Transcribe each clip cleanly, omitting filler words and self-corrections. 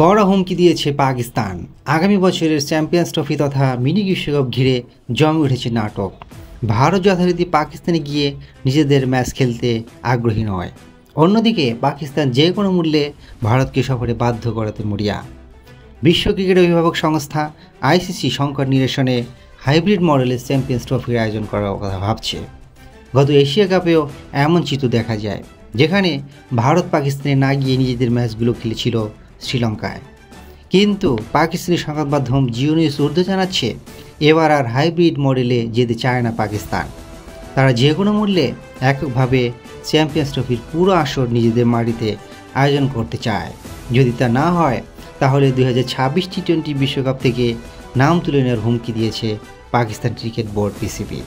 কড়া হুমকি দিয়েছে পাকিস্তান। আগামী বছরের চ্যাম্পিয়ন্স ট্রফি তথা মিনি বিশ্বকাপ ঘিরে জমে উঠেছে নাটক। ভারত যথারীতি পাকিস্তানে গিয়ে নিজেদের ম্যাচ খেলতে আগ্রহী নয়। অন্যদিকে পাকিস্তান যে কোনো মূল্যে ভারতকে সফরে বাধ্য করাতে মরিয়া। বিশ্ব ক্রিকেট অভিভাবক সংস্থা আইসিসি সংকট নিরসনে হাইব্রিড মডেলের চ্যাম্পিয়ন্স ট্রফির আয়োজন করার কথা ভাবছে। গত এশিয়া কাপেও এমন চিত্র দেখা যায়, যেখানে ভারত পাকিস্তানে না গিয়ে নিজেদের ম্যাচগুলো খেলেছিল শ্রীলঙ্কায়। কিন্তু পাকিস্তানি সংবাদ মাধ্যম জিও নিউজ উর্দু জানাচ্ছে, এবার আর হাইব্রিড মডেলে যেতে চায় না পাকিস্তান। তারা যে কোনো মূল্যে এককভাবে চ্যাম্পিয়ন্স ট্রফির পুরো আসর নিজেদের মাটিতে আয়োজন করতে চায়। যদি তা না হয়, তাহলে 2026 টি-20 বিশ্বকাপ থেকে নাম তুলে নেওয়ার হুমকি দিয়েছে পাকিস্তান ক্রিকেট বোর্ড পিসিবি।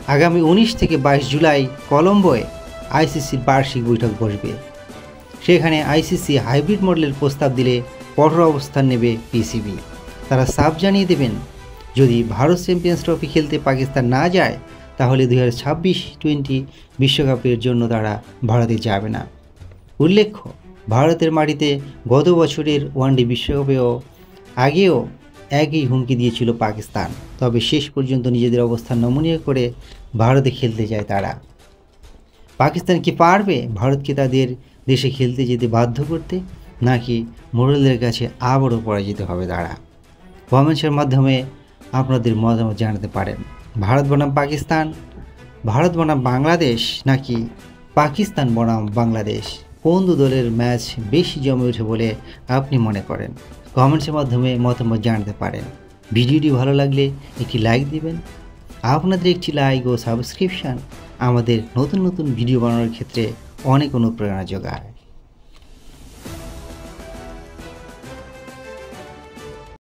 আগামী 19 থেকে 22 জুলাই কলম্বোয় আইসিসির বার্ষিক বৈঠক বসবে। সেখানে আইসিসি হাইব্রিড মডেলের প্রস্তাব দিলে কঠোর অবস্থান নেবে পিসিবি। তারা সাফ জানিয়ে দেবেন, যদি ভারত চ্যাম্পিয়ন্স ট্রফি খেলতে পাকিস্তান না যায়, তাহলে 2026 টি-20 বিশ্বকাপের জন্য তারা ভারতে যাবে না। উল্লেখ্য, ভারতের মাটিতে গত বছরের ওয়ানডে বিশ্বকাপেও আগেও একই হুমকি দিয়েছিল পাকিস্তান। তবে শেষ পর্যন্ত নিজেদের অবস্থান নমনীয় করে ভারতে খেলতে যায় তারা। পাকিস্তান কি পারবে ভারতকে তাদের দেশে খেলতে যেতে বাধ্য করতে, নাকি মোড়লদের কাছে আবারও পরাজিত হবে তারা? কমেন্টসের মাধ্যমে আপনাদের মতামত জানাতে পারেন। ভারত বনাম পাকিস্তান, ভারত বনাম বাংলাদেশ, নাকি পাকিস্তান বনাম বাংলাদেশ, কোন দু দলের ম্যাচ বেশি জমে ওঠে বলে আপনি মনে করেন? কমেন্টসের মাধ্যমে মতামত জানাতে পারেন। ভিডিওটি ভালো লাগলে একটি লাইক দিবেন। আপনাদের একটি লাইক ও সাবস্ক্রিপশান আমাদের নতুন নতুন ভিডিও বানানোর ক্ষেত্রে অনেক অনুপ্রেরণা যোগায়।